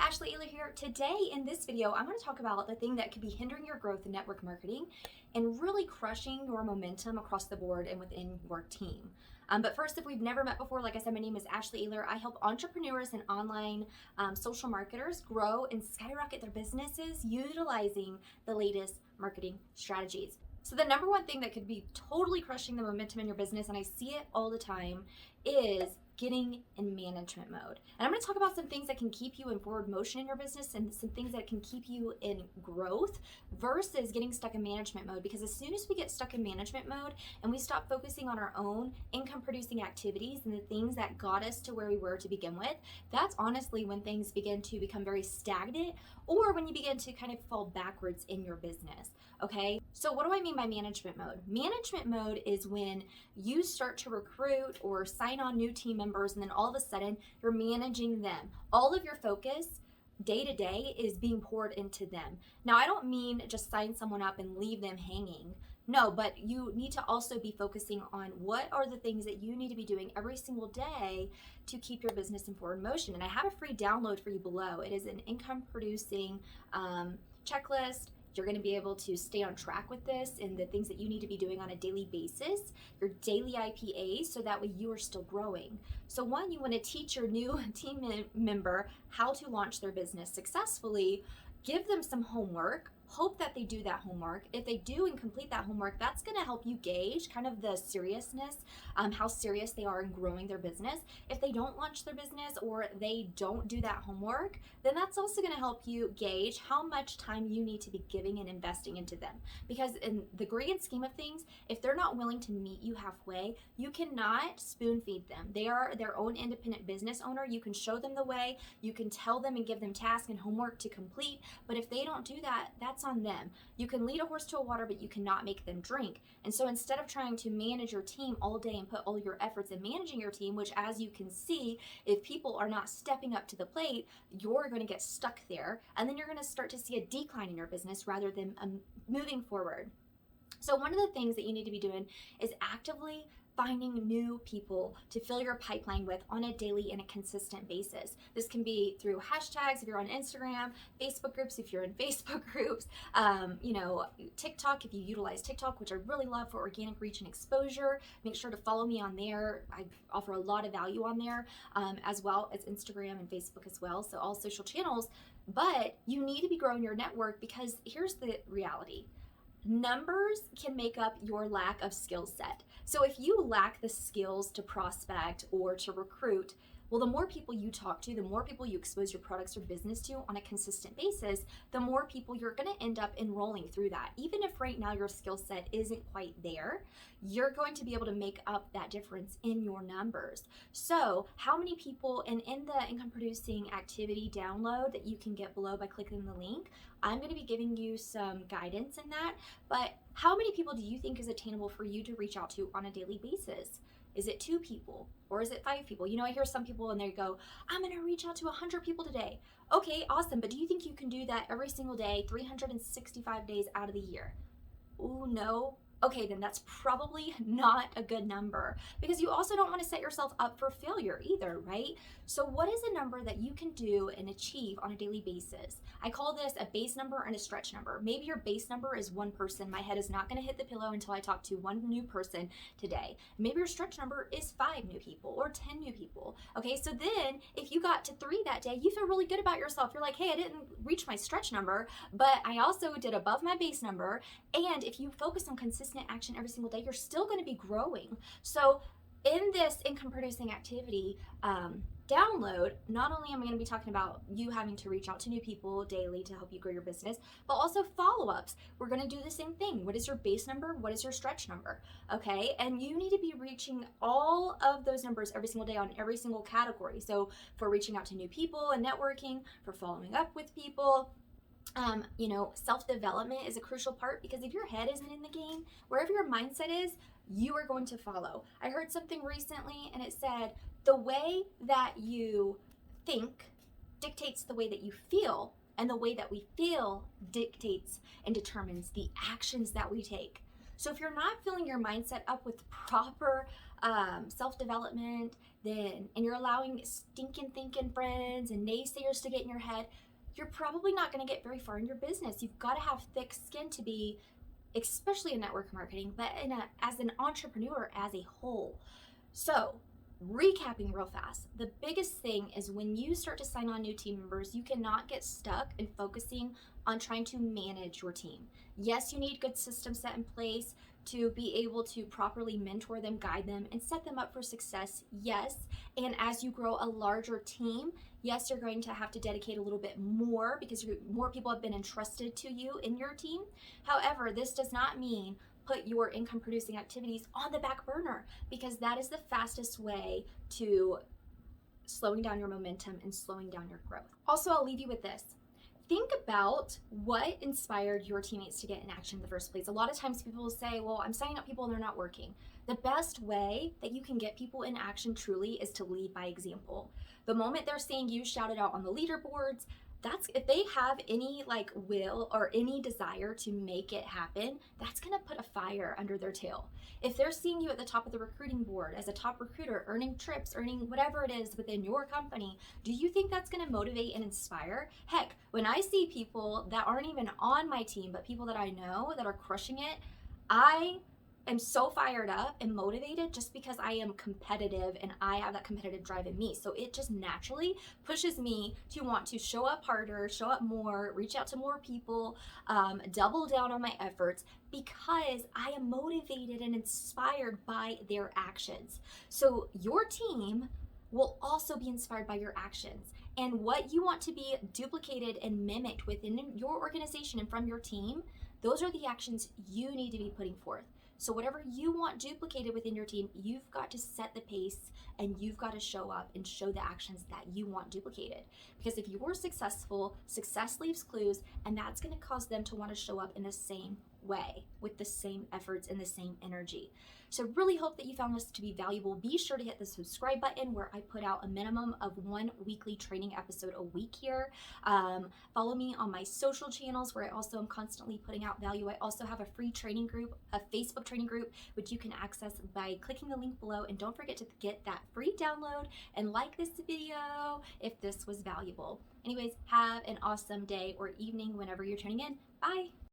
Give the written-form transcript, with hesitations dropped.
Ashley Aylor here. Today in this video, I'm going to talk about the thing that could be hindering your growth in network marketing and really crushing your momentum across the board and within your team. But first, if we've never met before, like I said, my name is Ashley Aylor. I help entrepreneurs and online social marketers grow and skyrocket their businesses utilizing the latest marketing strategies. So the number one thing that could be totally crushing the momentum in your business, and I see it all the time, is getting in management mode. And I'm going to talk about some things that can keep you in forward motion in your business and some things that can keep you in growth versus getting stuck in management mode. Because as soon as we get stuck in management mode and we stop focusing on our own income producing activities and the things that got us to where we were to begin with, that's honestly when things begin to become very stagnant or when you begin to kind of fall backwards in your business. Okay, so what do I mean by management mode? Management mode is when you start to recruit or sign on new team members and then all of a sudden you're managing them. All of your focus day to day is being poured into them. Now, I don't mean just sign someone up and leave them hanging. No, but you need to also be focusing on what are the things that you need to be doing every single day to keep your business in forward motion. And I have a free download for you below. It is an income producing checklist. You're going to be able to stay on track with this and the things that you need to be doing on a daily basis, your daily IPAs, so that way you are still growing. So one, you want to teach your new team member how to launch their business successfully. Give them some homework. Hope that they do that homework. If they do and complete that homework, that's going to help you gauge kind of the seriousness, how serious they are in growing their business. If they don't launch their business or they don't do that homework, then that's also going to help you gauge how much time you need to be giving and investing into them. Because in the grand scheme of things, if they're not willing to meet you halfway, you cannot spoon feed them. They are their own independent business owner. You can show them the way, you can tell them and give them tasks and homework to complete, but if they don't do that, that's on them. You can lead a horse to a water, but you cannot make them drink. And so instead of trying to manage your team all day and put all your efforts in managing your team, which as you can see, if people are not stepping up to the plate, you're going to get stuck there. And then you're going to start to see a decline in your business rather than moving forward. So one of the things that you need to be doing is actively finding new people to fill your pipeline with on a daily and a consistent basis. This can be through hashtags if you're on Instagram, Facebook groups if you're in Facebook groups, TikTok if you utilize TikTok, which I really love for organic reach and exposure. Make sure to follow me on there. I offer a lot of value on there, as well as Instagram and Facebook as well. So all social channels, but you need to be growing your network because here's the reality. Numbers can make up your lack of skill set. So if you lack the skills to prospect or to recruit, well, the more people you talk to, the more people you expose your products or business to on a consistent basis, the more people you're going to end up enrolling through that. Even if right now your skill set isn't quite there, you're going to be able to make up that difference in your numbers. So how many people, and in the income producing activity download that you can get below by clicking the link, I'm going to be giving you some guidance in that, but how many people do you think is attainable for you to reach out to on a daily basis? Is it 2 people or is it 5 people? You know, I hear some people and they go, I'm going to reach out to 100 people today. Okay, awesome. But do you think you can do that every single day, 365 days out of the year? Oh, no. Okay, then that's probably not a good number because you also don't want to set yourself up for failure either, right? So what is a number that you can do and achieve on a daily basis? I call this a base number and a stretch number. Maybe your base number is 1 person. My head is not going to hit the pillow until I talk to 1 new person today. Maybe your stretch number is 5 new people or 10 new people. Okay, so then if you got to 3 that day, you feel really good about yourself. You're like, hey, I didn't reach my stretch number, but I also did above my base number. And if you focus on consistent action every single day, you're still going to be growing. So in this income producing activity download, not only am I going to be talking about you having to reach out to new people daily to help you grow your business, but also follow-ups. We're going to do the same thing. What is your base number? What is your stretch number? Okay, and you need to be reaching all of those numbers every single day on every single category. So for reaching out to new people and networking, for following up with people, self-development is a crucial part because if your head isn't in the game, wherever your mindset is, you are going to follow. I heard something recently and it said, the way that you think dictates the way that you feel, and the way that we feel dictates and determines the actions that we take. So if you're not filling your mindset up with proper self-development, and you're allowing stinking thinking friends and naysayers to get in your head, you're probably not going to get very far in your business. You've got to have thick skin to be, especially in network marketing, but as an entrepreneur as a whole. So, recapping real fast, the biggest thing is when you start to sign on new team members, you cannot get stuck in focusing on trying to manage your team. Yes, you need good systems set in place to be able to properly mentor them, guide them, and set them up for success. Yes, and as you grow a larger team, yes, you're going to have to dedicate a little bit more because more people have been entrusted to you in your team. However, this does not mean put your income producing activities on the back burner, because that is the fastest way to slowing down your momentum and slowing down your growth. Also, I'll leave you with this. Think about what inspired your teammates to get in action in the first place. A lot of times people will say, well, I'm signing up people and they're not working. The best way that you can get people in action truly is to lead by example. The moment they're seeing you shout it out on the leaderboards, that's if they have any will or any desire to make it happen, that's gonna put a fire under their tail. If they're seeing you at the top of the recruiting board as a top recruiter, earning trips, earning whatever it is within your company, do you think that's gonna motivate and inspire? Heck, when I see people that aren't even on my team, but people that I know that are crushing it, I am so fired up and motivated just because I am competitive and I have that competitive drive in me. So it just naturally pushes me to want to show up harder, show up more, reach out to more people, double down on my efforts, because I am motivated and inspired by their actions. So your team will also be inspired by your actions. And what you want to be duplicated and mimicked within your organization and from your team, those are the actions you need to be putting forth. So whatever you want duplicated within your team, you've got to set the pace and you've got to show up and show the actions that you want duplicated. Because if you're successful, success leaves clues, and that's going to cause them to want to show up in the same way with the same efforts and the same energy. So really hope that you found this to be valuable. Be sure to hit the subscribe button where I put out a minimum of 1 weekly training episode a week here. Follow me on my social channels where I also am constantly putting out value. I also have a free training group, a Facebook training group, which you can access by clicking the link below. And don't forget to get that free download and like this video if this was valuable. Anyways, have an awesome day or evening whenever you're tuning in. Bye.